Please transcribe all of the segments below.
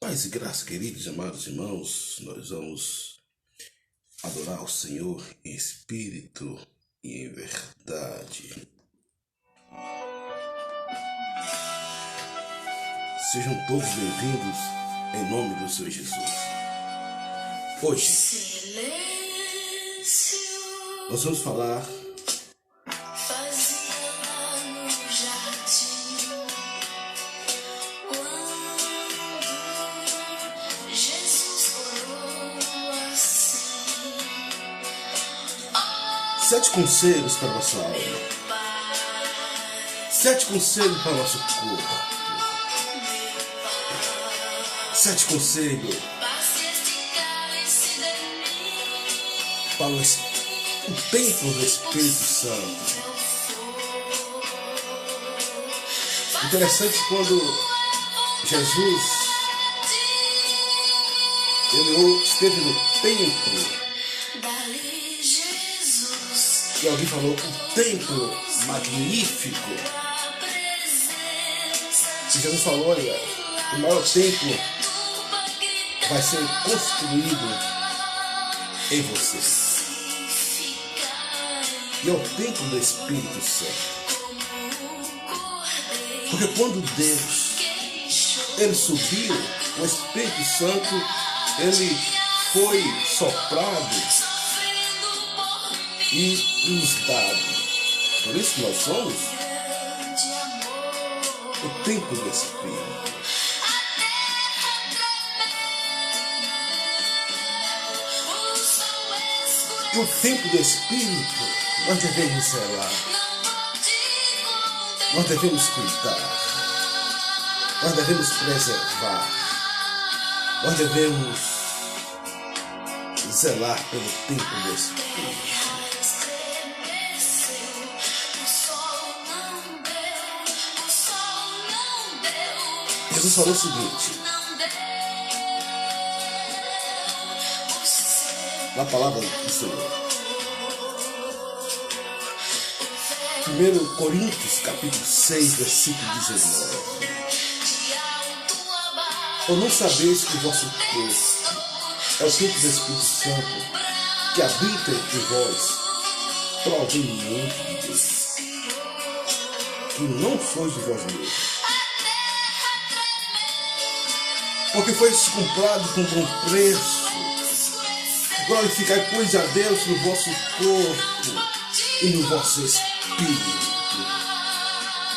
Paz e graça, queridos e amados irmãos, nós vamos adorar o Senhor em espírito e em verdade. Sejam todos bem-vindos em nome do Senhor Jesus. Hoje nós vamos falar sete conselhos para a nossa alma, 7 conselhos para o nosso corpo, 7 conselhos para o templo do Espírito Santo. Interessante quando Jesus ele esteve no templo. E alguém falou, um templo magnífico. E Jesus falou, olha, o maior templo vai ser construído em você. E é o templo do Espírito Santo. Porque quando Deus, ele subiu, o Espírito Santo, ele foi soprado e nos dado. Por isso que nós somos o templo do Espírito. E o templo do Espírito nós devemos zelar, nós devemos cuidar, nós devemos preservar, nós devemos zelar pelo templo do Espírito. Jesus falou o seguinte, na palavra do Senhor, 1 Coríntios capítulo 6, versículo 19. Ou não sabeis que o vosso corpo é o templo do Espírito Santo, que habita entre vós, proveniente de Deus, que não sois de vós mesmos, porque foi comprado com bom preço. Glorificai, pois, a Deus no vosso corpo e no vosso espírito,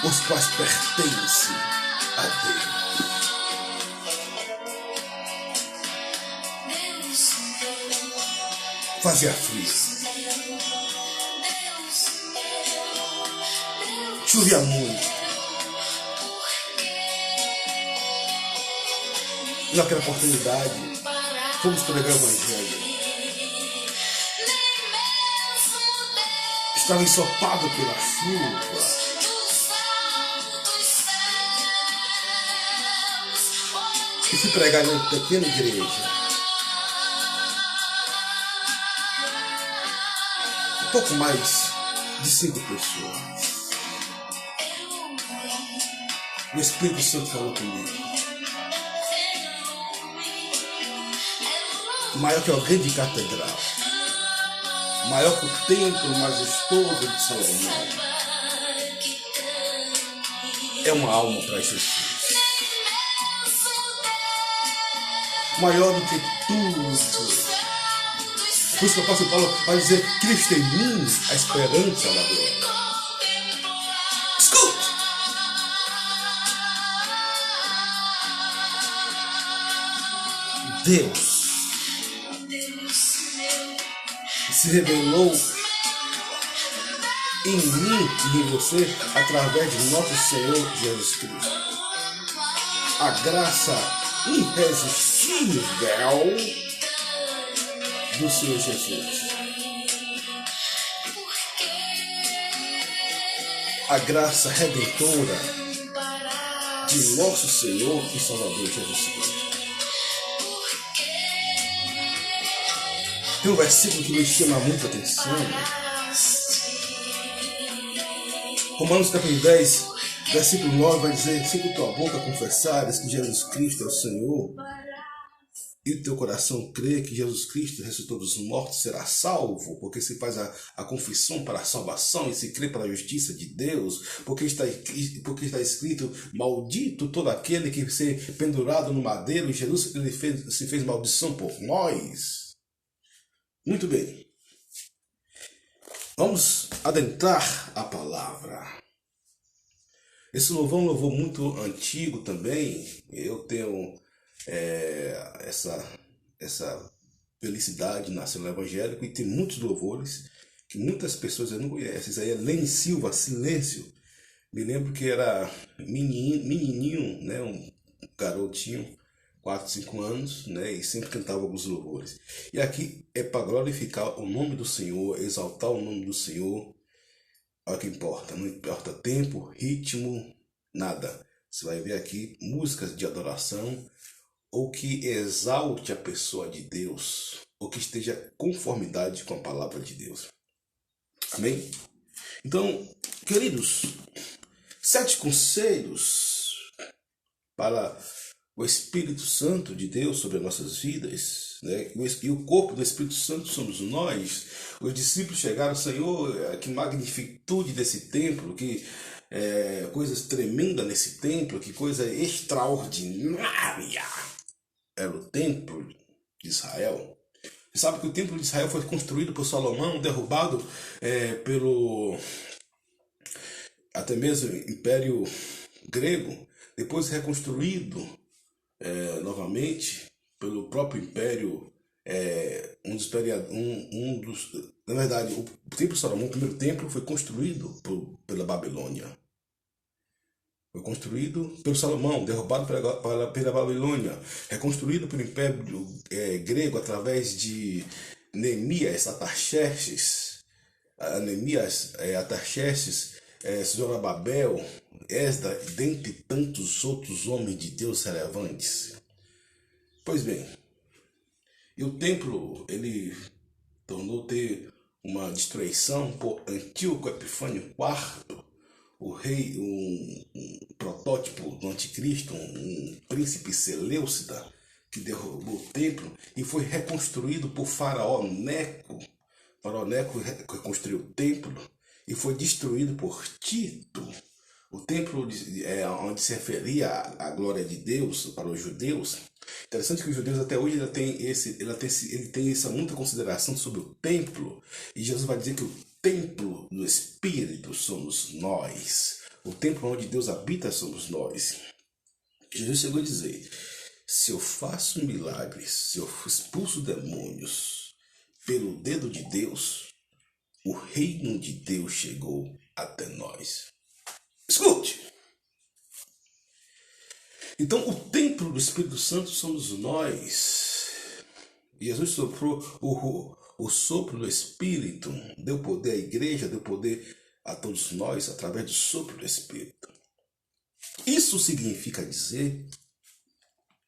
os quais pertencem a Deus. Fazia frio, chovia muito. Naquela oportunidade, fomos pregar o Evangelho. Estava ensopado pela chuva. E fui pregar em uma pequena igreja. Um pouco mais de 5 pessoas. O Espírito Santo falou comigo. Maior que uma grande catedral, maior que o templo majestoso de Salomão, é uma alma para Jesus, maior do que tudo. Por isso que o apóstolo Paulo vai dizer, Cristo em mim, a esperança da glória. Escute! Deus se revelou em mim e em você através de nosso Senhor Jesus Cristo. A graça irresistível do Senhor Jesus. A graça redentora de nosso Senhor e Salvador Jesus Cristo. Tem um versículo que me chama muita atenção. Romanos capítulo 10, versículo 9 vai dizer: se com tua boca confessares que Jesus Cristo é o Senhor e o teu coração crê que Jesus Cristo ressuscitou dos mortos, será salvo, porque se faz a confissão para a salvação e se crê para a justiça de Deus, porque está escrito, maldito todo aquele que se pendurado no madeiro, e Jesus se fez maldição por nós. Muito bem. Vamos adentrar a palavra. Esse louvor é um louvor muito antigo também. Eu tenho essa felicidade de nascer no evangélico e tem muitos louvores que muitas pessoas não conhecem. Isso aí é Lene Silva, Silêncio. Me lembro que era menininho, né, um garotinho, 4, 5 anos, né, e sempre cantava alguns louvores. E aqui é para glorificar o nome do Senhor, exaltar o nome do Senhor. Olha o que importa, não importa tempo, ritmo, nada. Você vai ver aqui músicas de adoração, ou que exalte a pessoa de Deus, ou que esteja em conformidade com a palavra de Deus. Amém? Então, queridos, 7 conselhos para o Espírito Santo de Deus sobre as nossas vidas, né? E o corpo do Espírito Santo somos nós. Os discípulos chegaram, Senhor, que magnitude desse templo, que coisas tremendas nesse templo, que coisa extraordinária era o templo de Israel. Você sabe que o templo de Israel foi construído por Salomão, derrubado pelo até mesmo Império Grego, depois reconstruído novamente pelo próprio Império, na verdade, o templo de Salomão, o primeiro templo, foi construído pela Babilônia. Foi construído pelo Salomão, derrubado pela Babilônia, reconstruído pelo Império Grego através de Neemias, Atarxerxes, Zorobabel, Esdras, dentre tantos outros homens de Deus relevantes. Pois bem, e o templo, ele tornou ter uma destruição por Antíoco Epifânio IV, o rei, um protótipo do anticristo, um príncipe Seleucida, que derrubou o templo e foi reconstruído por Faraó Neco. Faraó Neco reconstruiu o templo e foi destruído por Tito. O templo onde se referia à glória de Deus para os judeus. Interessante que os judeus até hoje ele tem essa muita consideração sobre o templo. E Jesus vai dizer que o templo do Espírito somos nós. O templo onde Deus habita somos nós. Jesus chegou a dizer, se eu faço milagres, se eu expulso demônios pelo dedo de Deus, o reino de Deus chegou até nós. Escute! Então, o templo do Espírito Santo somos nós. Jesus soprou o sopro do Espírito, deu poder à igreja, deu poder a todos nós através do sopro do Espírito. Isso significa dizer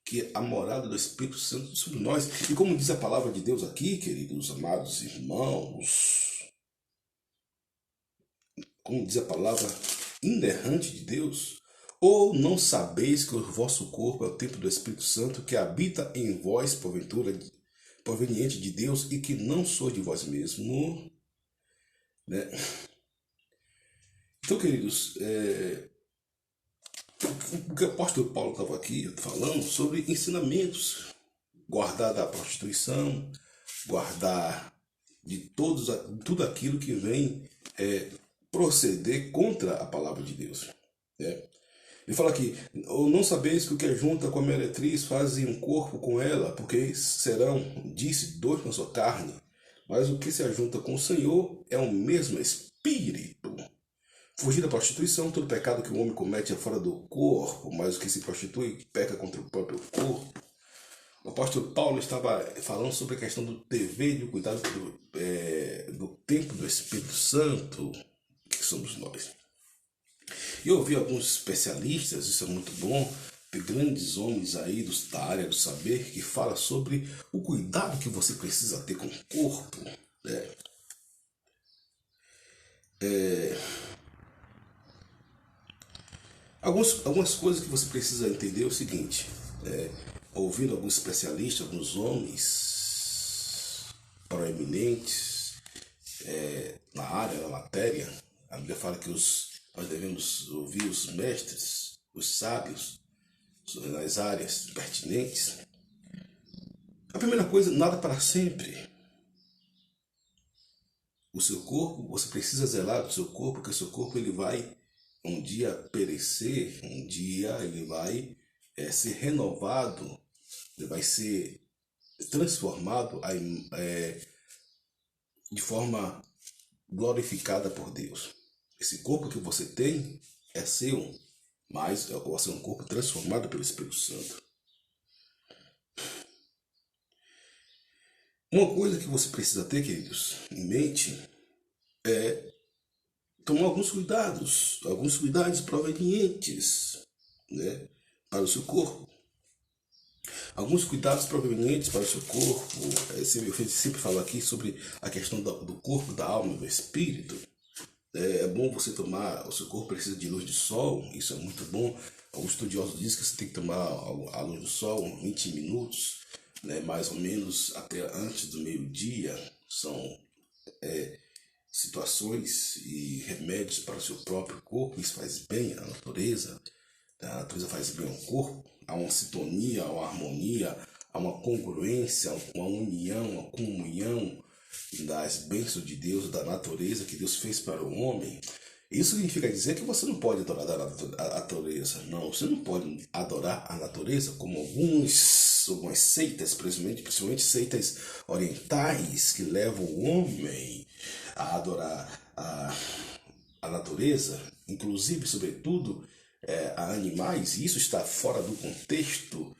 que a morada do Espírito Santo sobre nós, e como diz a palavra de Deus aqui, queridos amados irmãos, como diz a palavra inerrante de Deus, ou não sabeis que o vosso corpo é o templo do Espírito Santo que habita em vós, porventura, proveniente de Deus, e que não sois de vós mesmo, né? Então, queridos, o que o apóstolo Paulo estava aqui falando sobre ensinamentos, guardar da prostituição, guardar de tudo aquilo que vem proceder contra a palavra de Deus, né? Ele fala aqui, ou não sabeis que o que é junta com a meretriz fazem um corpo com ela, porque serão, disse, 2 na sua carne, mas o que se ajunta com o Senhor é o mesmo Espírito. Fugir da prostituição, todo pecado que o homem comete é fora do corpo, mas o que se prostitui peca contra o próprio corpo. O apóstolo Paulo estava falando sobre a questão do dever e do cuidado do templo do Espírito Santo, que somos nós. E eu ouvi alguns especialistas, isso é muito bom, de grandes homens aí da área do saber, que falam sobre o cuidado que você precisa ter com o corpo, né? Algumas coisas que você precisa entender é o seguinte, ouvindo alguns especialistas, alguns homens proeminentes na área, na matéria. A Bíblia fala que nós devemos ouvir os mestres, os sábios, nas áreas pertinentes. A primeira coisa, nada para sempre. O seu corpo, você precisa zelar do seu corpo, porque o seu corpo ele vai um dia perecer, um dia ele vai ser renovado, ele vai ser transformado de forma glorificada por Deus. Esse corpo que você tem é seu, mas vai ser um corpo transformado pelo Espírito Santo. Uma coisa que você precisa ter, queridos, em mente é tomar alguns cuidados provenientes, né, para o seu corpo. Alguns cuidados provenientes para o seu corpo. Eu sempre falo aqui sobre a questão do corpo, da alma e do espírito. É bom você tomar, o seu corpo precisa de luz de sol, isso é muito bom. Alguns estudiosos dizem que você tem que tomar a luz do sol 20 minutos, né, mais ou menos até antes do meio-dia. São situações e remédios para o seu próprio corpo. Isso faz bem à natureza. A natureza faz bem ao corpo. Há uma sintonia, há uma harmonia, há uma congruência, uma união, uma comunhão das bênçãos de Deus, da natureza que Deus fez para o homem. Isso significa dizer que você não pode adorar a natureza. Não, você não pode adorar a natureza como algumas seitas, principalmente seitas orientais, que levam o homem a adorar a natureza, inclusive, sobretudo, a animais. E isso está fora do contexto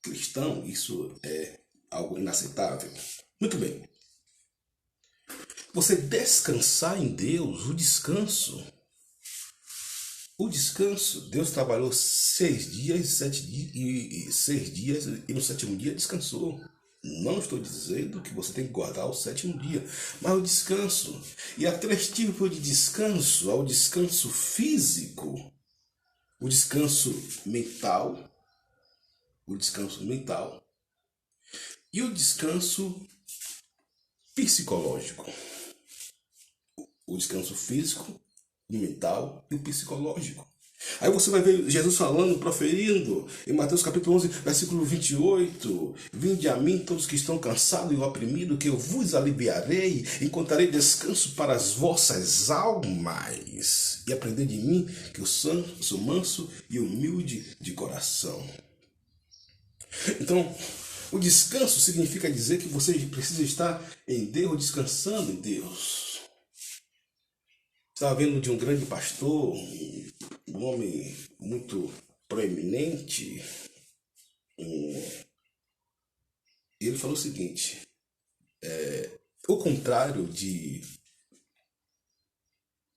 cristão. Isso é algo inaceitável. Muito bem. Você descansar em Deus, o descanso. Deus trabalhou 6 dias, 6 dias e no 7º dia descansou. Não estou dizendo que você tem que guardar o 7º dia, mas o descanso. E há 3 tipos de descanso. Há o descanso físico, o descanso mental, e o descanso psicológico. O descanso físico, o mental e o psicológico. Aí você vai ver Jesus falando, proferindo, em Mateus capítulo 11, versículo 28. Vinde a mim todos que estão cansados e oprimidos, que eu vos aliviarei, encontrarei descanso para as vossas almas. E aprendei de mim, que eu sou manso e humilde de coração. Então, o descanso significa dizer que você precisa estar em Deus, descansando em Deus. Estava vendo de um grande pastor, um homem muito proeminente, e ele falou o seguinte: o contrário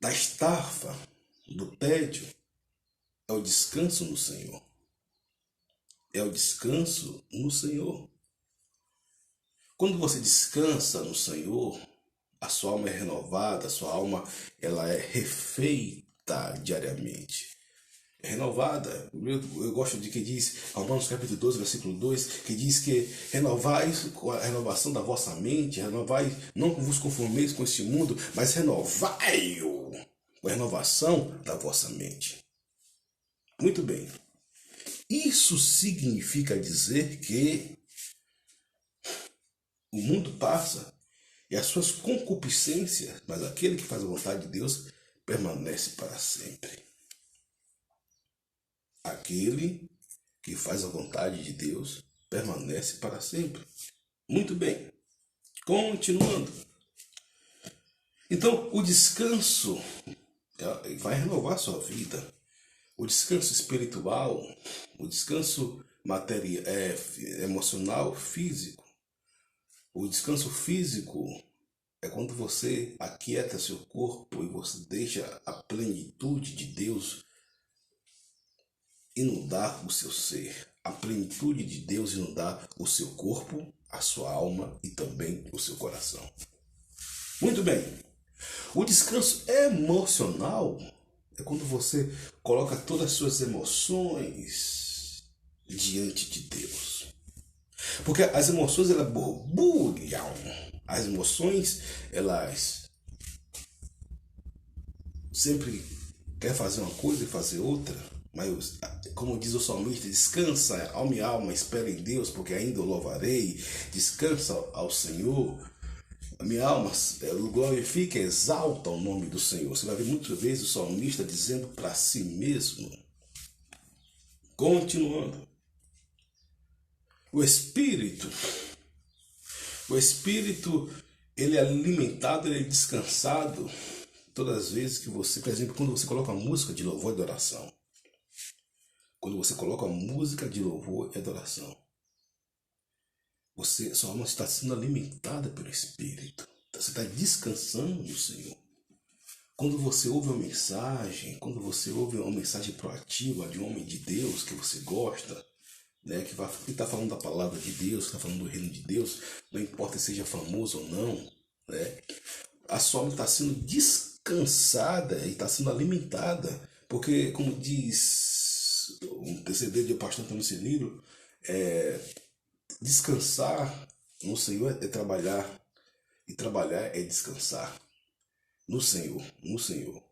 da estafa, do tédio, é o descanso no Senhor. É o descanso no Senhor. Quando você descansa no Senhor, a sua alma é renovada, a sua alma ela é refeita diariamente. É renovada. Eu gosto de que diz, Romanos capítulo 12, versículo 2, que diz que renovais com a renovação da vossa mente, renovai, não vos conformeis com este mundo, mas renovai-o com a renovação da vossa mente. Muito bem. Isso significa dizer que o mundo passa e as suas concupiscências, mas aquele que faz a vontade de Deus permanece para sempre. Aquele que faz a vontade de Deus permanece para sempre. Muito bem. Continuando. Então, o descanso vai renovar a sua vida. O descanso espiritual, o descanso material, emocional, físico. O descanso físico é quando você aquieta seu corpo e você deixa a plenitude de Deus inundar o seu ser. A plenitude de Deus inundar o seu corpo, a sua alma e também o seu coração. Muito bem. O descanso emocional é quando você coloca todas as suas emoções diante de Deus. Porque as emoções, elas borbulham. As emoções, elas sempre quer fazer uma coisa e fazer outra. Mas, como diz o salmista, descansa, ó minha alma, espera em Deus, porque ainda o louvarei. Descansa ao Senhor. A minha alma glorifica e exalta o nome do Senhor. Você vai ver muitas vezes o salmista dizendo para si mesmo. Continuando. O Espírito, ele é alimentado, ele é descansado todas as vezes que você, por exemplo, quando você coloca uma música de louvor e adoração. Quando você coloca uma música de louvor e adoração, sua alma está sendo alimentada pelo Espírito. Você está descansando no Senhor. Quando você ouve uma mensagem, proativa de um homem de Deus que você gosta, né, que está falando da palavra de Deus, que está falando do reino de Deus, não importa se seja famoso ou não, né, a sua alma está sendo descansada e está sendo alimentada, porque, como diz um TCD de pastor Antônio Cilindro, descansar no Senhor é trabalhar, e trabalhar é descansar no Senhor, no Senhor.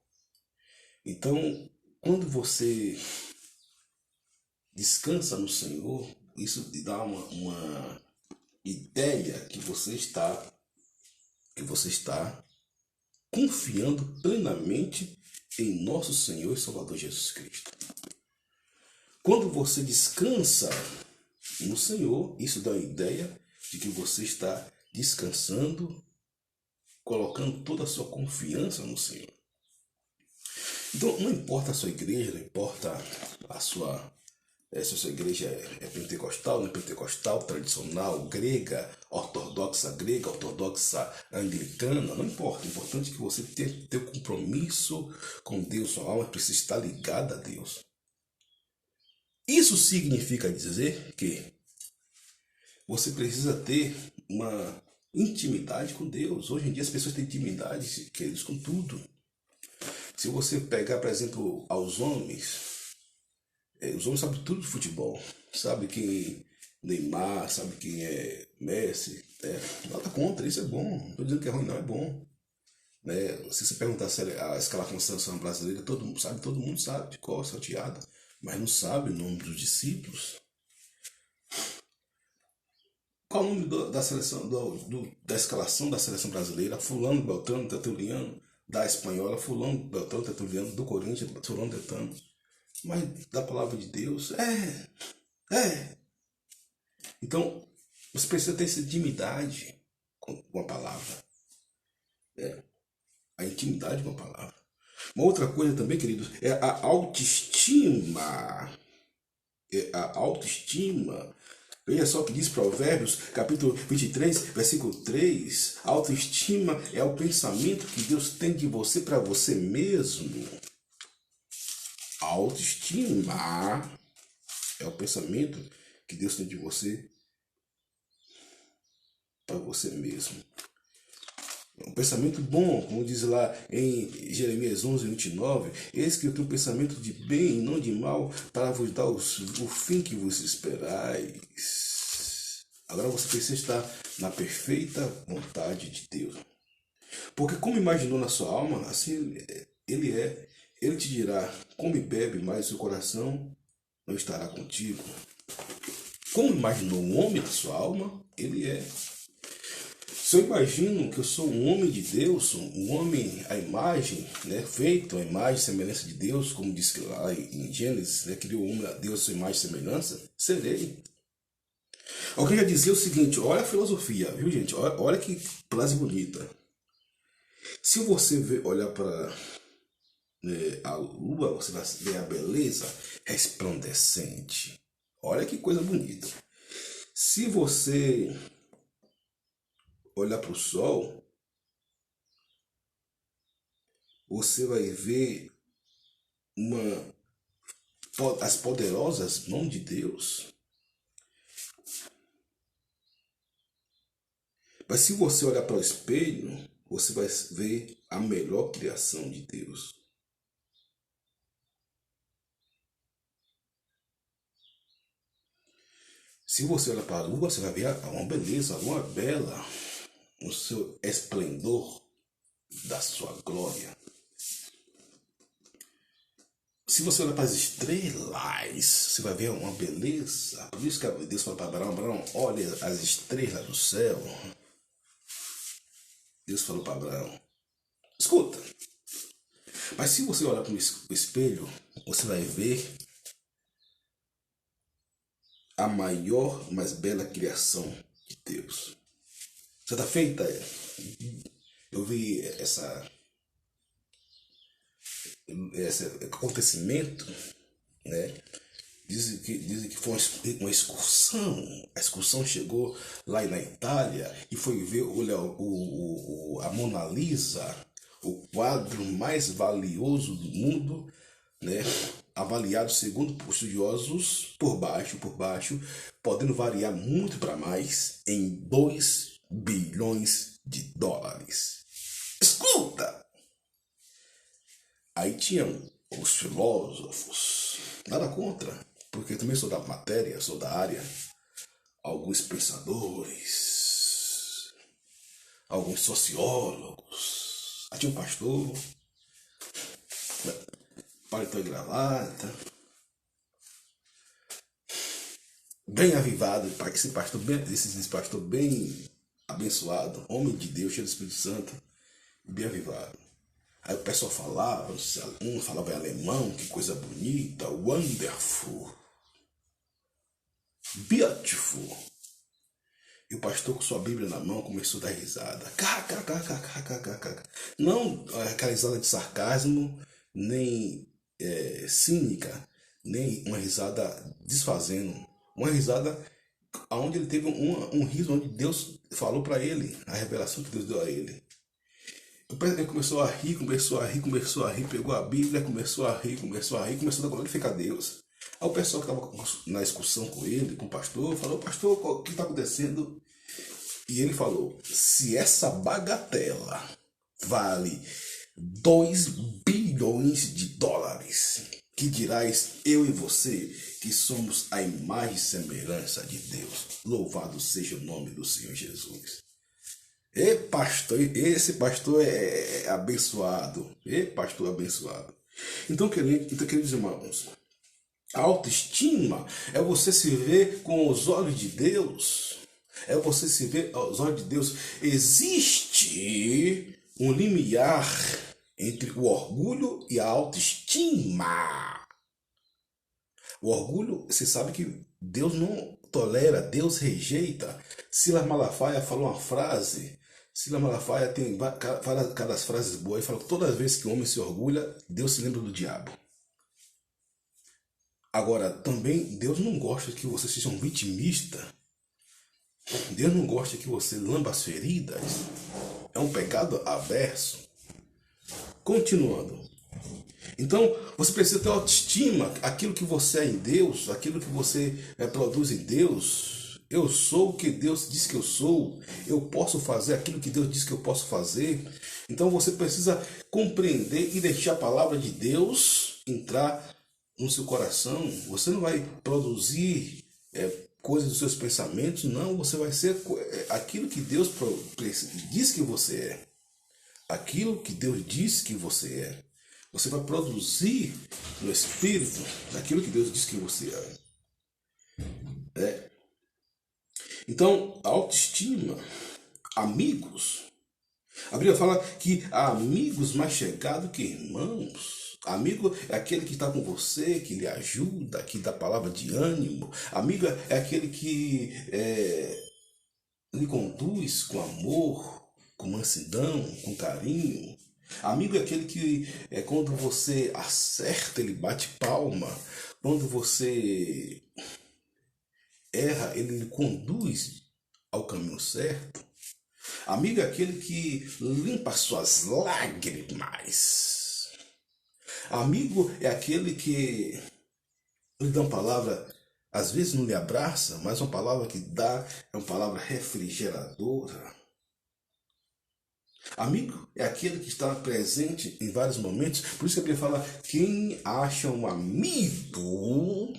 Então, quando você descansa no Senhor, isso te dá uma ideia que você está confiando plenamente em nosso Senhor e Salvador Jesus Cristo. Quando você descansa no Senhor, isso dá a ideia de que você está descansando, colocando toda a sua confiança no Senhor. Então, não importa a sua igreja, não importa se a sua igreja é pentecostal, não é pentecostal, tradicional, grega, ortodoxa anglicana, não importa. O importante é que você tenha compromisso com Deus, sua alma precisa estar ligada a Deus. Isso significa dizer que você precisa ter uma intimidade com Deus. Hoje em dia as pessoas têm intimidade, queridos, com tudo. Se você pegar, por exemplo, os homens sabem tudo de futebol. Sabe quem é Neymar, sabe quem é Messi. Nada contra, isso é bom. Não estou dizendo que é ruim, não, é bom. Se você perguntar a escalação da seleção brasileira, todo mundo sabe de cor, salteada, mas não sabe o nome dos discípulos. Qual o nome da seleção, da escalação da seleção brasileira? Fulano, Beltrano, Tertuliano. Da espanhola, Fulano, Beltrano, Tertuliano. Do Corinthians, Fulano, Beltrano. Mas da palavra de Deus, Então, você precisa ter essa intimidade com a palavra. A intimidade com a palavra. Uma outra coisa também, queridos, é a autoestima. Veja só o que diz Provérbios, capítulo 23, versículo 3. A autoestima é o pensamento que Deus tem de você para você mesmo. A autoestima é o pensamento que Deus tem de você para você mesmo. Um pensamento bom, como diz lá em Jeremias 11, 29, eis que eu tenho um pensamento de bem e não de mal, para vos dar o fim que vos esperais. Agora você precisa estar na perfeita vontade de Deus. Porque como imaginou na sua alma, assim ele é. Ele te dirá, come e bebe, mas o seu coração não estará contigo. Como imaginou um homem na sua alma, ele é. Se eu imagino que eu sou um homem de Deus, um homem à imagem, feito à imagem e semelhança de Deus, como diz lá em Gênesis, criou o homem a Deus a sua imagem e semelhança, serei. Alguém já dizia o seguinte, olha a filosofia, viu gente? Olha que frase bonita. Se você olhar para a lua, você vai ver a beleza resplandecente. Olha que coisa bonita. Se você olhar para o sol, você vai ver as poderosas mãos de Deus. Mas se você olhar para o espelho, você vai ver a melhor criação de Deus. Se você olhar para a lua, você vai ver uma beleza, uma bela, no seu esplendor da sua glória. Se você olhar para as estrelas, você vai ver uma beleza. Por isso que Deus falou para Abraão: Abraão, olha as estrelas do céu. Deus falou para Abraão: escuta. Mas se você olhar para o espelho, você vai ver a maior, mais bela criação de Deus. Você está feita? Eu vi esse acontecimento, né? Dizem que foi uma excursão. A excursão chegou lá na Itália e foi ver a Mona Lisa, o quadro mais valioso do mundo, né? Avaliado segundo estudiosos por baixo, podendo variar muito para mais, em 2 bilhões de dólares. Escuta! Aí tinham os filósofos, nada contra, porque eu também sou da matéria, sou da área, alguns pensadores, alguns sociólogos. Aí tinha um pastor, paletó e gravata, bem avivado, esse pastor bem abençoado, homem de Deus, cheio do Espírito Santo, bem avivado. Aí o pessoal falava, um falava em alemão, que coisa bonita, wonderful, beautiful. E o pastor com sua Bíblia na mão começou a dar risada. Não aquela risada de sarcasmo, nem cínica, nem uma risada desfazendo. Uma risada onde ele teve um riso, onde Deus falou para ele, a revelação que Deus deu a ele. Ele começou a rir, pegou a Bíblia, começou a dar glorificar a Deus. Aí o pessoal que estava na excursão com ele, com o pastor, falou: pastor, o que está acontecendo? E ele falou: se essa bagatela vale 2 bilhões de dólares, que dirás eu e você, que somos a imagem e semelhança de Deus. Louvado seja o nome do Senhor Jesus. Esse pastor é abençoado. Pastor abençoado. Então, queridos irmãos, a autoestima é você se ver com os olhos de Deus. É você se ver aos olhos de Deus. Existe um limiar entre o orgulho e a autoestima. O orgulho, você sabe que Deus não tolera, Deus rejeita. Silas Malafaia falou uma frase. Silas Malafaia tem várias frases boas. Ele fala que todas as vezes que o homem se orgulha, Deus se lembra do diabo. Agora, também, Deus não gosta que você seja um vitimista. Deus não gosta que você lamba as feridas. É um pecado averso. Continuando. Então, você precisa ter autoestima, aquilo que você é em Deus, aquilo que você produz em Deus. Eu sou o que Deus diz que eu sou. Eu posso fazer aquilo que Deus diz que eu posso fazer. Então, você precisa compreender e deixar a palavra de Deus entrar no seu coração. Você não vai produzir coisas dos seus pensamentos, não. Você vai ser aquilo que Deus diz que você é. Aquilo que Deus diz que você é. Você vai produzir no Espírito aquilo que Deus diz que você é. Então, a autoestima, amigos. A Bíblia fala que há amigos mais chegados que irmãos. Amigo é aquele que está com você, que lhe ajuda, que dá palavra de ânimo. Amigo é aquele que lhe conduz com amor, com mansidão, com carinho. Amigo é aquele que quando você acerta, ele bate palma. Quando você erra, ele lhe conduz ao caminho certo. Amigo é aquele que limpa suas lágrimas. Amigo é aquele que lhe dá uma palavra, às vezes não lhe abraça, mas uma palavra que dá é uma palavra refrigeradora. Amigo é aquele que está presente em vários momentos. Por isso que a Bíblia fala: quem acha um amigo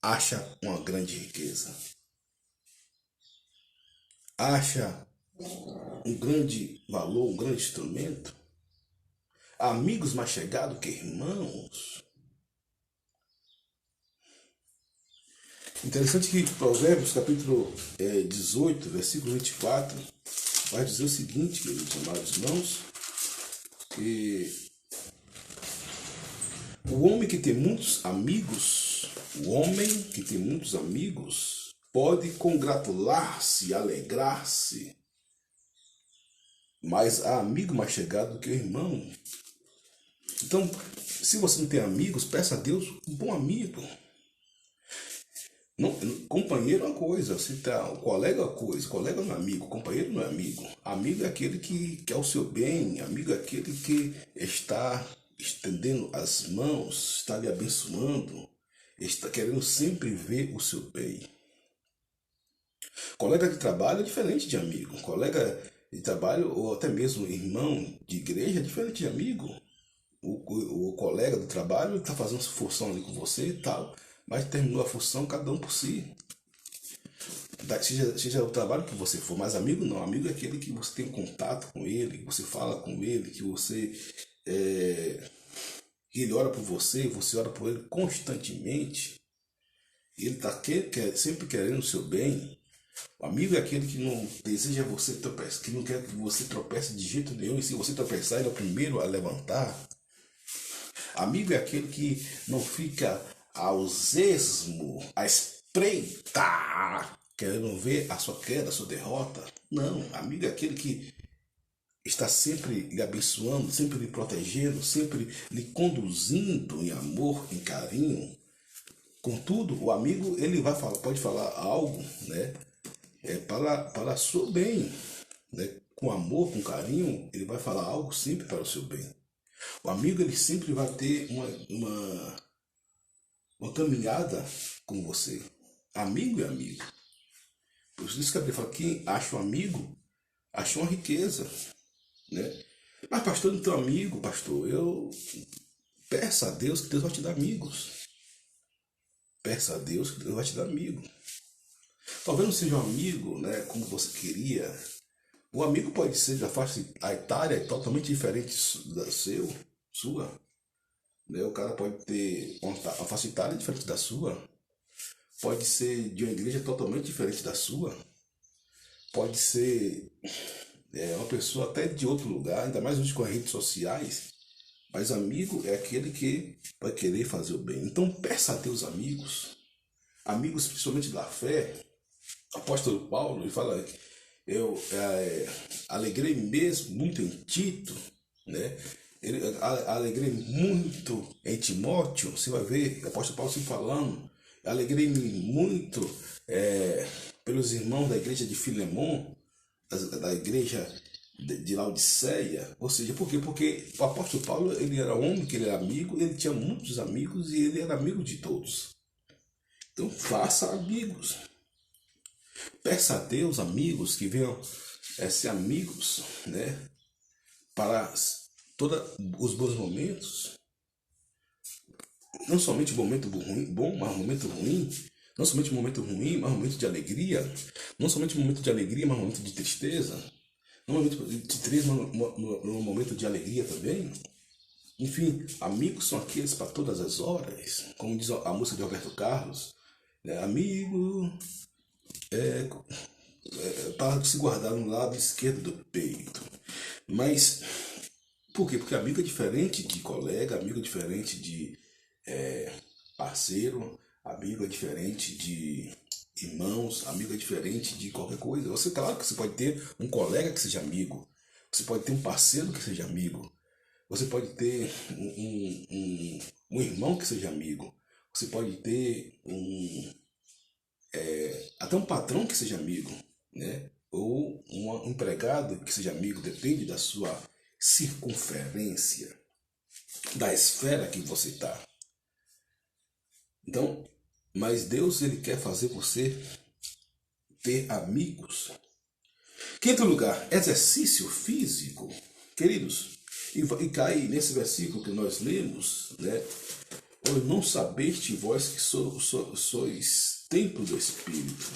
acha uma grande riqueza, acha um grande valor, um grande instrumento. Amigos mais chegados que irmãos. Interessante que Provérbios, capítulo 18, versículo 24, vai dizer o seguinte, queridos amados irmãos, que o homem que tem muitos amigos, pode congratular-se, alegrar-se, mas há amigo mais chegado do que o irmão. Então, se você não tem amigos, peça a Deus um bom amigo. Não, companheiro é uma coisa, você tá, o colega é uma coisa, colega não é amigo, companheiro não é amigo. Amigo é aquele que quer o seu bem, amigo é aquele que está estendendo as mãos, está lhe abençoando, está querendo sempre ver o seu bem. Colega de trabalho é diferente de amigo, colega de trabalho ou até mesmo irmão de igreja é diferente de amigo. O colega do trabalho está fazendo sua função ali com você e tal, mas terminou a função cada um por si. Seja o trabalho que você for, mas amigo não. Amigo é aquele que você tem contato com ele, que você fala com ele, que você ele ora por você, você ora por ele constantemente. Ele está sempre querendo o seu bem. O amigo é aquele que não deseja você tropeçar, que não quer que você tropece de jeito nenhum, e se você tropeçar, ele é o primeiro a levantar. Amigo é aquele que não fica aos esmo, a espreitar, querendo ver a sua queda, a sua derrota. Não, amigo é aquele que está sempre lhe abençoando, sempre lhe protegendo, sempre lhe conduzindo em amor, em carinho. Contudo, o amigo ele pode falar algo, né, para o seu bem, né, com amor, com carinho, ele vai falar algo sempre para o seu bem. O amigo ele sempre vai ter uma caminhada com você. Amigo é amigo. Por isso que a Bíblia fala: quem acha um amigo, acha uma riqueza, né? Mas pastor, não tenho amigo, pastor. Eu peça a Deus que Deus vai te dar amigos. Peça a Deus que Deus vai te dar amigo. Talvez não seja um amigo, né, como você queria. O amigo pode ser da faixa etária totalmente diferente da sua. Né? O cara pode ter uma faixa etária diferente da sua. Pode ser de uma igreja totalmente diferente da sua. Pode ser uma pessoa até de outro lugar, ainda mais hoje com as redes sociais. Mas amigo é aquele que vai querer fazer o bem. Então peça a Deus amigos. Amigos principalmente da fé. O apóstolo Paulo ele fala: eu alegrei mesmo muito em Tito, né? Alegrei muito em Timóteo. Você vai ver o apóstolo Paulo se falando: alegrei-me muito pelos irmãos da igreja de Filemon, da igreja de Laodiceia. Ou seja, por quê? Porque o apóstolo Paulo ele era homem, que ele era amigo, ele tinha muitos amigos e ele era amigo de todos. Então faça amigos. Peça a Deus amigos que venham ser amigos, né, para todos os bons momentos. Não somente o momento bom, mas o momento ruim. Não somente o momento ruim, mas o momento de alegria. Não somente o momento de alegria, mas o momento de tristeza. Não o momento de tristeza, mas no momento de alegria também. Enfim, amigos são aqueles para todas as horas. Como diz a música de Roberto Carlos, né? Amigo para se guardar no lado esquerdo do peito. Mas, por quê? Porque amigo é diferente de colega, amigo é diferente de parceiro, amigo é diferente de irmãos, amigo é diferente de qualquer coisa. Você, claro que você pode ter um colega que seja amigo, você pode ter um parceiro que seja amigo, você pode ter um irmão que seja amigo, você pode ter até um patrão que seja amigo, né? Ou um empregado que seja amigo, depende da sua circunferência, da esfera que você está. Então, mas Deus ele quer fazer você ter amigos. Quinto lugar, exercício físico. Queridos, e cai nesse versículo que nós lemos, né? Ou não sabeste vós que sois templo do Espírito?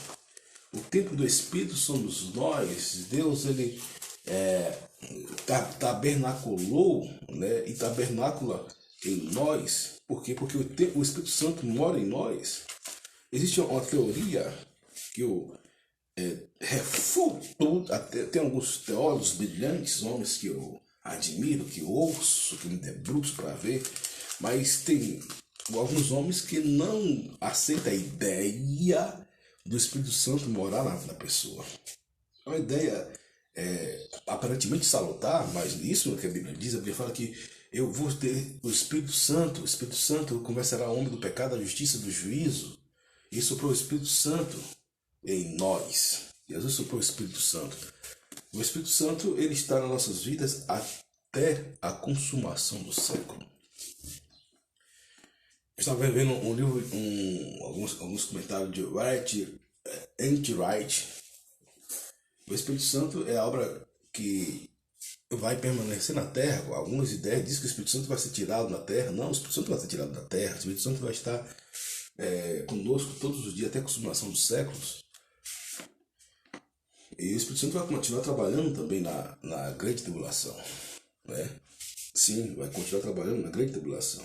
O templo do Espírito somos nós. Deus, ele tabernaculou, né? E tabernacula em nós. Por quê? Porque o Espírito Santo mora em nós. Existe uma teoria que eu refuto, até tem alguns teólogos brilhantes, homens que eu admiro, que eu ouço, que me debruço para ver, mas tem alguns homens que não aceitam a ideia do Espírito Santo morar na pessoa. É uma ideia aparentemente salutar, mas isso é que a Bíblia diz. A Bíblia fala que eu vou ter o Espírito Santo convencerá o homem do pecado, da justiça, do juízo. E soprou o Espírito Santo em nós. Jesus soprou o Espírito Santo. O Espírito Santo, ele está nas nossas vidas até a consumação do século. Eu estava vendo um livro, alguns comentários de N.T. Wright. O Espírito Santo é a obra que vai permanecer na terra. Algumas ideias dizem que o Espírito Santo vai ser tirado da terra. Não, o Espírito Santo vai ser tirado da terra. O Espírito Santo vai estar conosco todos os dias até a consumação dos séculos. E o Espírito Santo vai continuar trabalhando também na grande tribulação, né? Sim, vai continuar trabalhando na grande tribulação.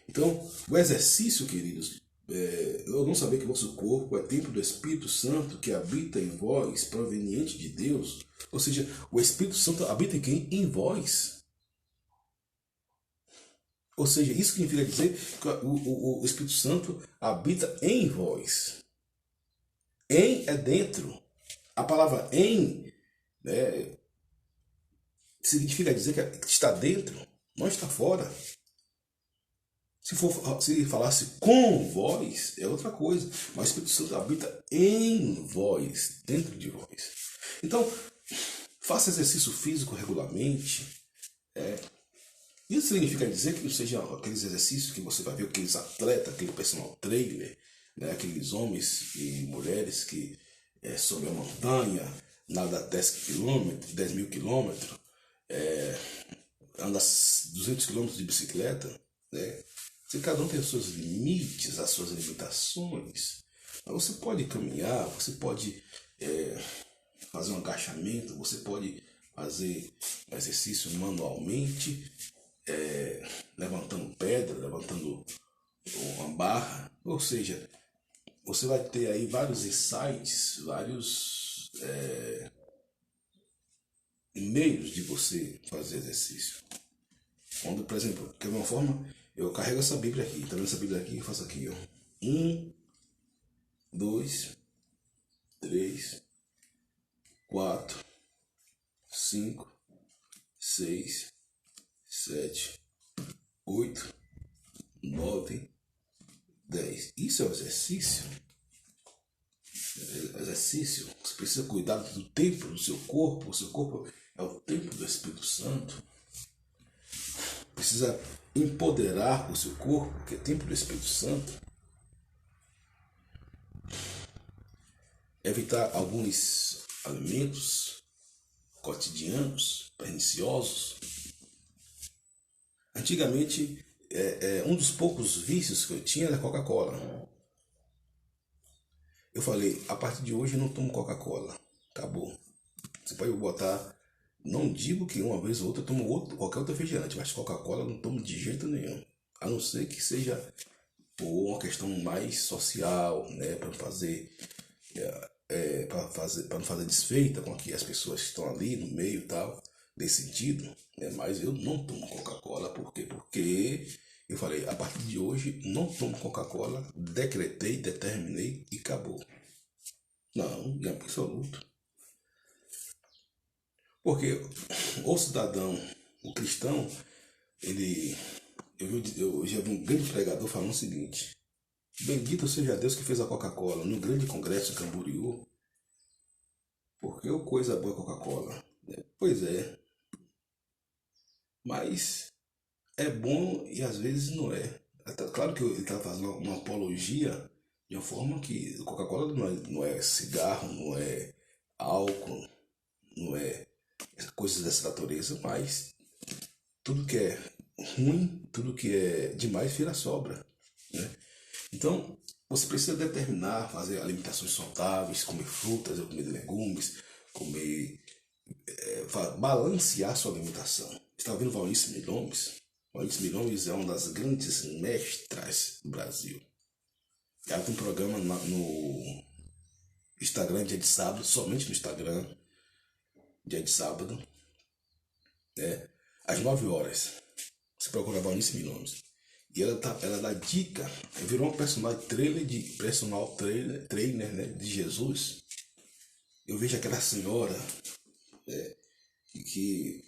Então, o exercício, queridos, eu não sabia que o vosso corpo é templo do Espírito Santo que habita em vós, proveniente de Deus. Ou seja, o Espírito Santo habita em quem? Em vós. Ou seja, isso significa dizer que o Espírito Santo habita em vós. Em é dentro. A palavra em, né, significa dizer que está dentro, não está fora. Se falasse com vós, é outra coisa. Mas o Espírito Santo habita em vós, dentro de vós. Então, faça exercício físico regularmente. Isso significa dizer que não sejam aqueles exercícios que você vai ver aqueles atletas, aquele personal trainer, né, aqueles homens e mulheres que sobem a montanha, nada 10 mil quilômetros, anda 200 quilômetros de bicicleta, né? Cada um tem os seus limites, as suas limitações. Mas você pode caminhar, você pode fazer um agachamento, você pode fazer exercício manualmente, levantando pedra, levantando uma barra. Ou seja, você vai ter aí vários insights, vários meios de você fazer exercício. Quando, por exemplo, de uma forma, eu carrego essa Bíblia aqui, tá vendo essa Bíblia aqui? Eu faço aqui, ó. 1, 2, 3, 4, 5, 6, 7, 8, 9, 10. Isso é um exercício. Exercício. Você precisa cuidar do templo do seu corpo. O seu corpo é o templo do Espírito Santo. Precisa empoderar o seu corpo, que é templo do Espírito Santo. Evitar alguns alimentos cotidianos, perniciosos. Antigamente, um dos poucos vícios que eu tinha era Coca-Cola. Eu falei, a partir de hoje eu não tomo Coca-Cola. Acabou. Você pode botar, não digo que uma vez ou outra eu tomo qualquer outro refrigerante, mas Coca-Cola eu não tomo de jeito nenhum. A não ser que seja por uma questão mais social, né, para fazer para não fazer desfeita com que as pessoas que estão ali no meio e tal, nesse sentido, né? Mas eu não tomo Coca-Cola, por quê? Porque eu falei, a partir de hoje não tomo Coca-Cola, decretei, determinei e acabou. Não, em absoluto. Porque o cidadão, o cristão, eu já vi um grande pregador falando o seguinte: bendito seja Deus que fez a Coca-Cola no grande congresso em Camboriú, porque o coisa boa é Coca-Cola. Pois é, mas é bom e às vezes não é. Claro que ele está fazendo uma apologia de uma forma que Coca-Cola não é cigarro, não é álcool, não é coisas dessa natureza, mas tudo que é ruim, tudo que é demais vira sobra, né? Então, você precisa determinar, fazer alimentações saudáveis, comer frutas, comer legumes, comer, balancear sua alimentação. Está vendo Valnice Milomes? Valnice Milomes é uma das grandes mestras do Brasil. Ela tem um programa no Instagram, dia de sábado, somente no Instagram, dia de sábado, às 9 horas. Você procura Valnice Milomes. E ela dá dica, virou uma personal trainer, né, de Jesus. Eu vejo aquela senhora que,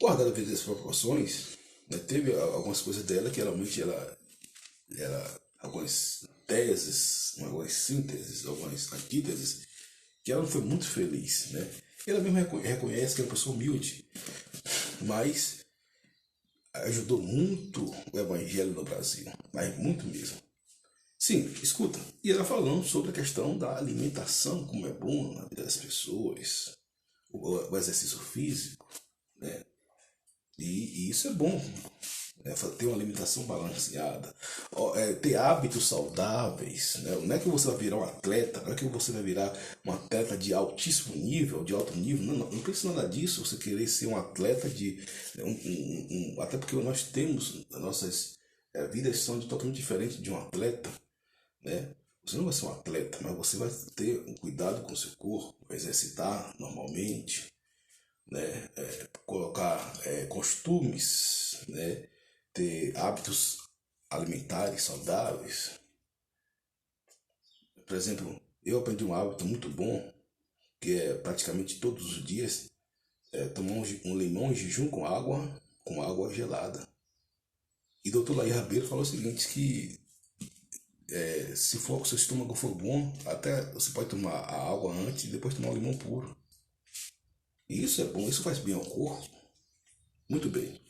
guardada as proporções, né, teve algumas coisas dela que realmente ela algumas teses, algumas sínteses, algumas antíteses, que ela não foi muito feliz, né? Ela mesma reconhece que é uma pessoa humilde, mas ajudou muito o evangelho no Brasil, mas muito mesmo. Sim, escuta, e ela falando sobre a questão da alimentação, como é bom na vida das pessoas, o exercício físico, né? E isso é bom, né? Ter uma alimentação balanceada, ter hábitos saudáveis, né? Não é que você vai virar um atleta, não é que você vai virar um atleta de altíssimo nível, de alto nível, não precisa nada disso, você querer ser um atleta até porque nós temos, as nossas vidas são totalmente diferentes de um atleta, né? Você não vai ser um atleta, mas você vai ter um cuidado com o seu corpo, vai exercitar normalmente, né? Colocar costumes, né? Ter hábitos alimentares saudáveis. Por exemplo, eu aprendi um hábito muito bom, que é praticamente todos os dias tomar um limão em jejum com água gelada. E Dr. Laí Ribeiro falou o seguinte, que se o seu estômago for bom, até você pode tomar a água antes e depois tomar o limão puro. E isso é bom, isso faz bem ao corpo. Muito bem.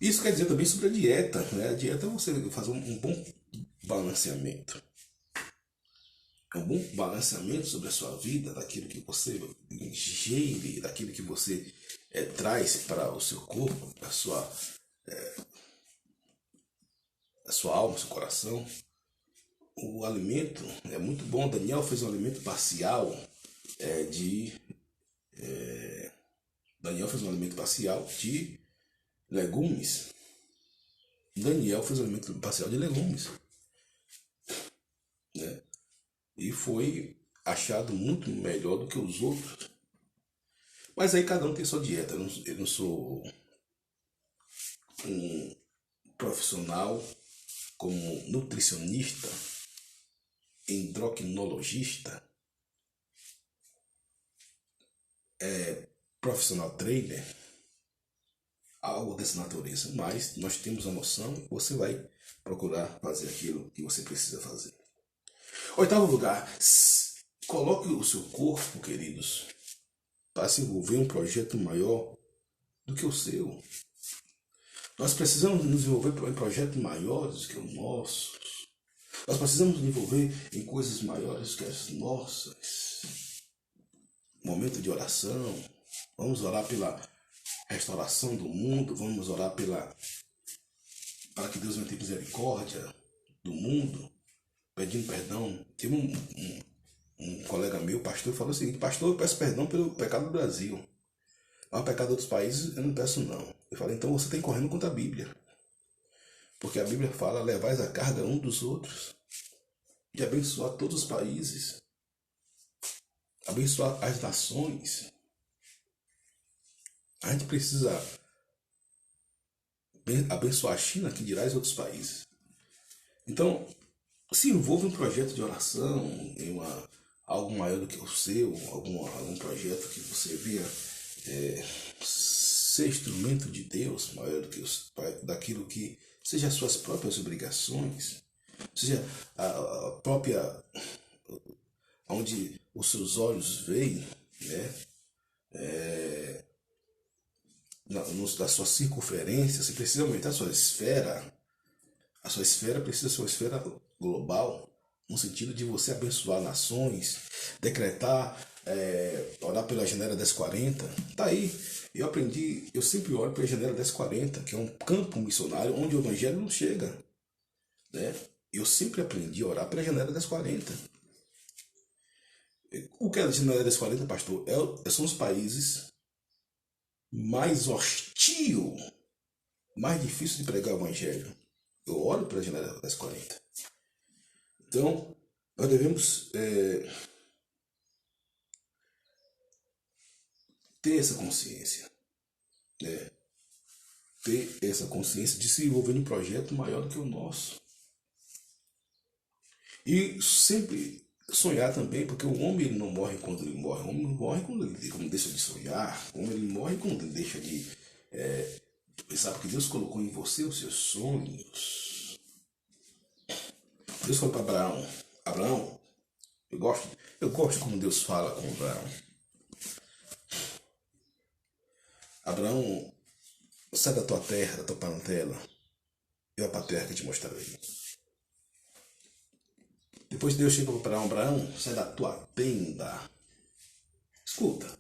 Isso quer dizer também sobre a dieta, né? A dieta é você fazer um bom balanceamento. Um bom balanceamento sobre a sua vida, daquilo que você ingere, daquilo que você traz para o seu corpo, a sua alma, seu coração. O alimento é muito bom. Daniel fez um alimento parcial Daniel fez um alimento parcial de legumes. Daniel fez um alimento parcial de legumes, né? E foi achado muito melhor do que os outros. Mas aí cada um tem sua dieta. Eu não sou um profissional como nutricionista, endocrinologista, profissional trainer, algo dessa natureza. Mas nós temos a noção e você vai procurar fazer aquilo que você precisa fazer. Oitavo lugar, coloque o seu corpo, queridos, para se envolver em um projeto maior do que o seu. Nós precisamos nos envolver em projetos maiores do que os nossos. Nós precisamos nos envolver em coisas maiores do que as nossas. Momento de oração. Vamos orar pela restauração do mundo. Vamos orar para que Deus venha ter misericórdia do mundo. Pedindo perdão. Teve um colega meu, pastor, falou o seguinte: pastor, eu peço perdão pelo pecado do Brasil. Mas o pecado de outros países eu não peço não. Eu falei, então você está correndo contra a Bíblia. Porque a Bíblia fala, levais a carga um dos outros. E abençoar todos os países. Abençoar as nações. A gente precisa abençoar a China, que dirá os outros países. Então, se envolva em um projeto de oração, em algo maior do que o seu, algum projeto que você venha ser instrumento de Deus, maior do que daquilo que seja as suas próprias obrigações, seja a própria onde os seus olhos veem, né? Da sua circunferência, você precisa aumentar a sua esfera. A sua esfera precisa ser uma esfera global, no sentido de você abençoar nações, decretar orar pela janela 1040, tá aí. Eu aprendi, eu sempre oro pela janela 1040, que é um campo missionário onde o evangelho não chega, né? Eu sempre aprendi a orar pela janela 1040. O que é a janela 1040, pastor? São os países mais hostil, mais difícil de pregar o evangelho. Eu oro pela janela 1040. Então, nós devemos ter essa consciência, né? Ter essa consciência de se envolver em um projeto maior do que o nosso. E sempre sonhar também, porque o homem ele não morre quando ele morre, o homem morre quando ele deixa de sonhar, o homem ele morre quando ele deixa de pensar, porque Deus colocou em você os seus sonhos. Deus falou para Abraão, Abraão, eu gosto como Deus fala com Abraão. Abraão, sai da tua terra, da tua parentela, e vai para a terra que eu te mostrarei. Depois Deus chega para Abraão, sai da tua tenda. Escuta.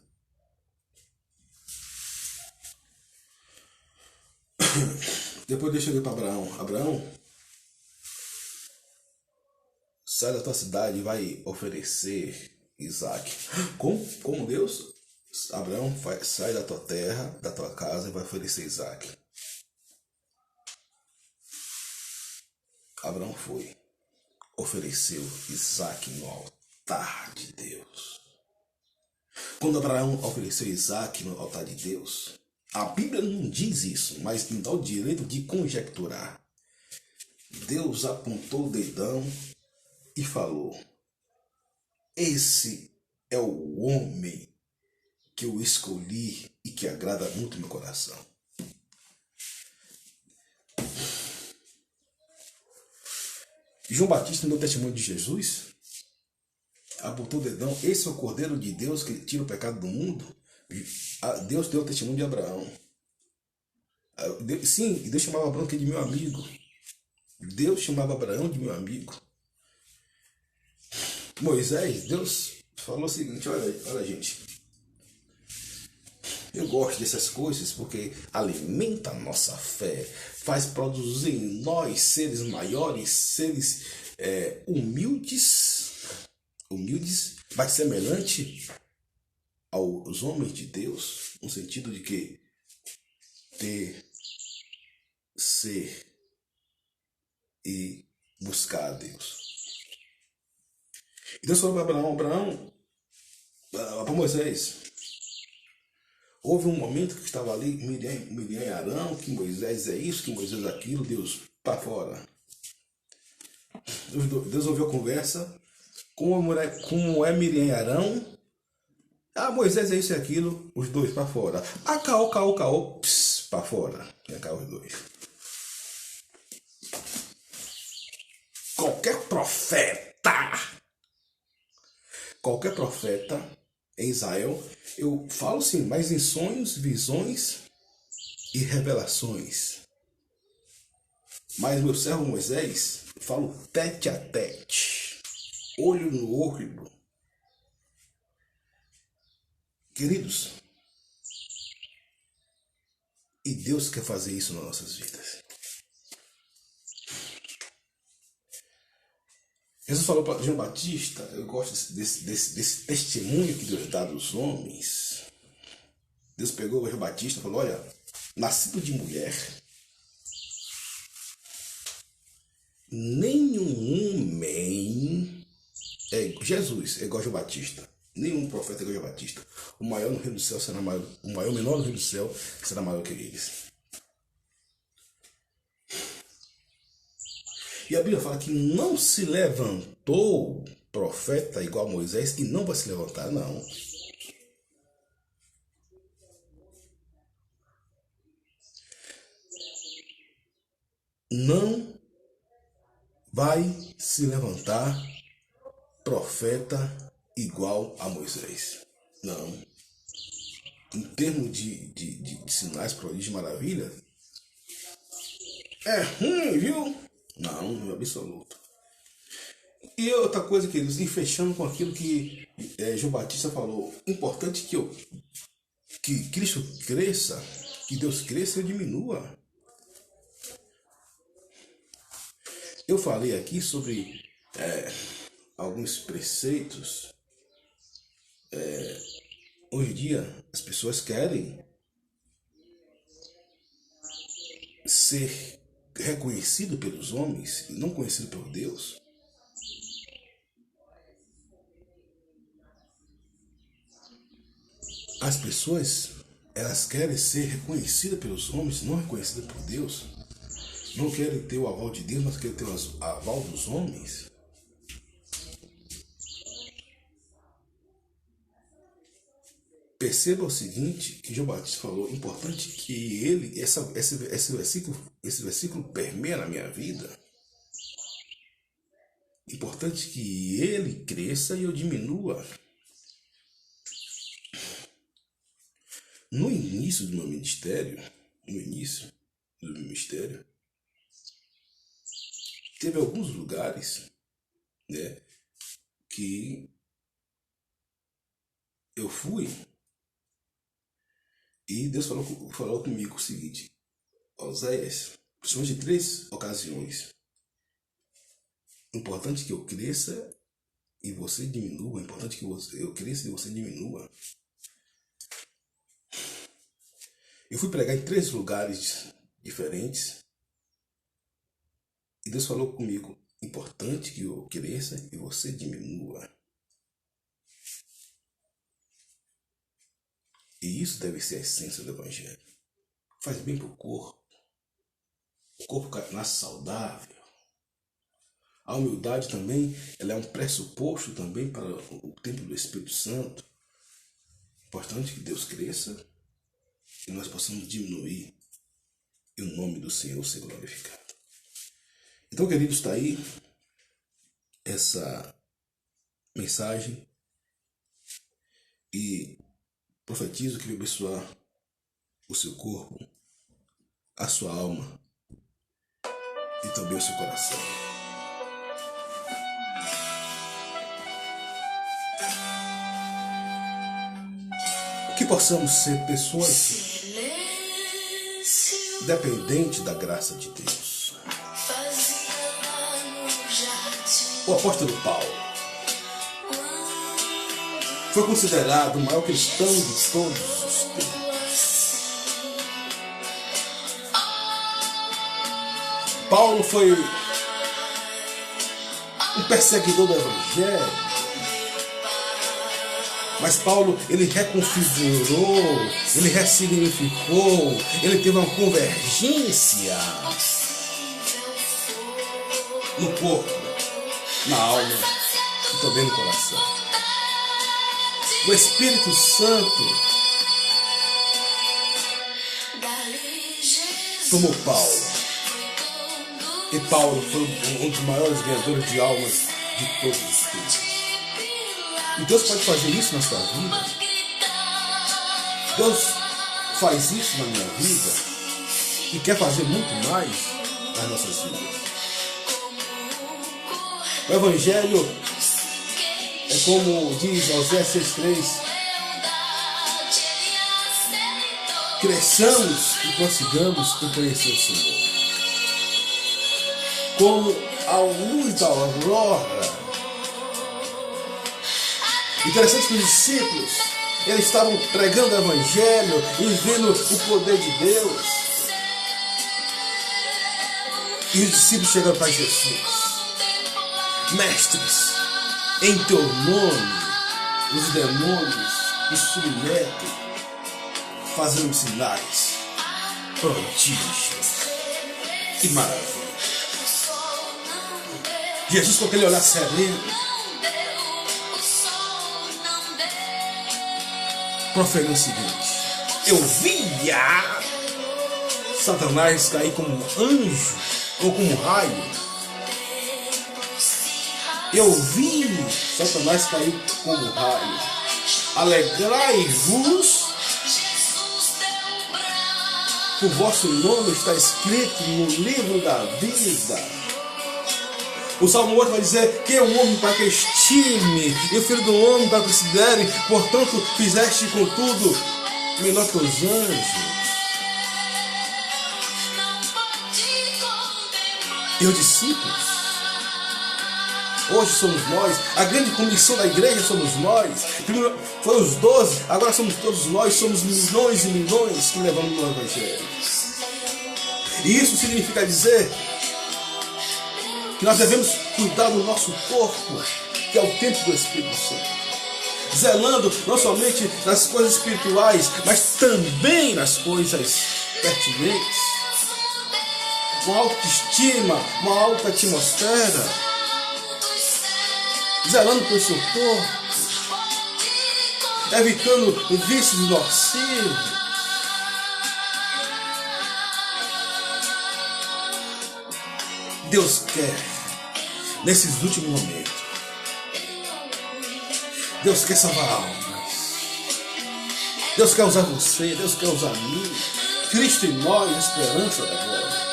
Depois Deus chega para Abraão, Abraão, sai da tua cidade e vai oferecer Isaac. Como Deus? Abraão sai da tua terra, da tua casa e vai oferecer Isaac. Abraão foi, ofereceu Isaac no altar de Deus. Quando Abraão ofereceu Isaac no altar de Deus, a Bíblia não diz isso, mas me dá o direito de conjecturar. Deus apontou o dedão e falou: esse é o homem que eu escolhi e que agrada muito meu coração. João Batista deu testemunho de Jesus, apontou o dedão, esse é o Cordeiro de Deus que tira o pecado do mundo. Deus deu o testemunho de Abraão. Sim, Deus chamava Abraão de meu amigo. Deus chamava Abraão de meu amigo. Moisés, Deus falou o seguinte, olha gente, eu gosto dessas coisas porque alimenta a nossa fé, faz produzir em nós seres maiores, seres humildes, mas semelhante aos homens de Deus, no sentido de que ter, ser e buscar a Deus. E Deus falou para Abraão, para Moisés, houve um momento que estava ali Miriam e Arão, que Moisés é isso, que Moisés é aquilo, Deus para fora. Deus ouviu a conversa, como é Miriam e Arão, Moisés é isso e aquilo, os dois para fora. Caô, para fora. E caiu os dois. Qualquer profeta em Israel, eu falo sim, mas em sonhos, visões e revelações. Mas meu servo Moisés, eu falo tete a tete, olho no olho. Queridos, e Deus quer fazer isso nas nossas vidas. Jesus falou para João Batista, eu gosto desse testemunho que Deus dá dos homens. Deus pegou o João Batista e falou, olha, nascido de mulher, nenhum homem Jesus é igual a João Batista. Nenhum profeta é igual a João Batista. O maior no reino do céu será maior, o menor no reino do céu será maior que eles. E a Bíblia fala que não se levantou profeta igual a Moisés e não vai se levantar, não. Não vai se levantar profeta igual a Moisés. Não. Em termos de sinais, prodígios e maravilha, é ruim, viu? Não, no absoluto. E outra coisa, queridos, e fechando com aquilo que João Batista falou, importante que Cristo cresça, que Deus cresça e eu diminua. Eu falei aqui sobre alguns preceitos. Hoje em dia as pessoas querem ser reconhecido pelos homens e não conhecido por Deus. As pessoas, elas querem ser reconhecidas pelos homens, não reconhecidas por Deus. Não querem ter o aval de Deus, mas querem ter o aval dos homens. Perceba o seguinte, que João Batista falou, importante que ele, esse versículo permeia na minha vida. Importante que ele cresça e eu diminua. No início do meu ministério, teve alguns lugares, né, que eu fui e Deus falou comigo o seguinte: Oséias, principalmente de 3 ocasiões, importante que eu cresça e você diminua, importante que eu cresça e você diminua. Eu fui pregar em 3 lugares diferentes e Deus falou comigo, importante que eu cresça e você diminua. E isso deve ser a essência do Evangelho. Faz bem para o corpo nasce saudável. A humildade também, ela é um pressuposto também para o templo do Espírito Santo. Importante que Deus cresça e nós possamos diminuir e o nome do Senhor ser glorificado. Então, queridos, está aí essa mensagem e profetizo que vai abençoar o seu corpo, a sua alma e também o seu coração. Que possamos ser pessoas dependentes da graça de Deus. O apóstolo Paulo foi considerado o maior cristão de todos os tempos. Paulo foi um perseguidor do Evangelho. Mas Paulo, ele reconfigurou, ele ressignificou, ele teve uma convergência no corpo, na alma e também no coração. O Espírito Santo tomou Paulo. E Paulo foi um dos maiores ganhadores de almas de todos os tempos. E Deus pode fazer isso na sua vida. Deus faz isso na minha vida e quer fazer muito mais nas nossas vidas. O Evangelho é como diz Oséias 6,3: cresçamos e prossigamos em conhecer o Senhor. Como a luz da aurora. Interessante que os discípulos, eles estavam pregando o Evangelho e vendo o poder de Deus. E os discípulos chegaram para Jesus: mestres, em teu nome, os demônios se submetem, fazendo sinais, prodígios. Que maravilha! Jesus, com aquele olhar sereno, proferiu o seguinte: eu via Satanás cair como um anjo ou como um raio. Eu vi Satanás cair como um raio. Alegrai-vos, o vosso nome está escrito no livro da vida. O Salmo 8 vai dizer: quem é o homem para que estime, e o filho do homem para que considere, portanto fizeste contudo menor que os anjos. E os discípulos, hoje somos nós, a grande comissão da igreja somos nós. Primeiro foi os 12, agora somos todos nós, somos milhões e milhões que levamos no Evangelho. E isso significa dizer que nós devemos cuidar do nosso corpo, que é o templo do Espírito Santo, zelando não somente nas coisas espirituais, mas também nas coisas pertinentes. Uma autoestima, uma alta atmosfera, zelando pelo seu corpo, evitando vícios nocivos. Deus quer, nesses últimos momentos, Deus quer salvar almas. Deus quer usar você, Deus quer usar mim. Cristo em nós, a esperança da glória.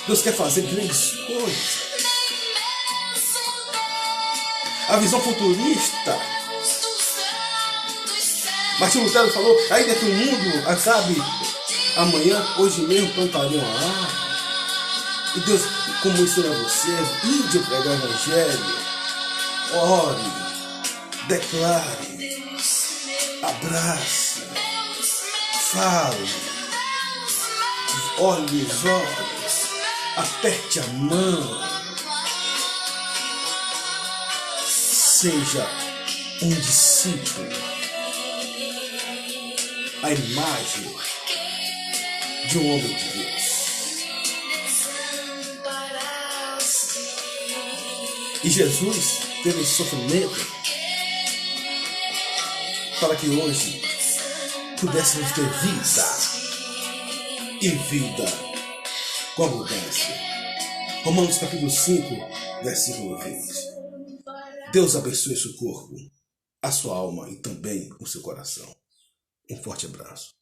Deus quer fazer grandes coisas. A visão futurista. Martinho Lutero falou: ainda que o mundo acabe amanhã, hoje mesmo plantariam a árvore. E Deus, como ensina você, ide pregar o Evangelho. Ore, declare, abrace, fale, olhe os olhos, aperte a mão. Seja um discípulo, a imagem de um homem de Deus. E Jesus teve esse sofrimento para que hoje pudéssemos ter vida e vida com abundância. Romanos capítulo 5, versículo 20. Deus abençoe seu corpo, a sua alma e também o seu coração. Um forte abraço.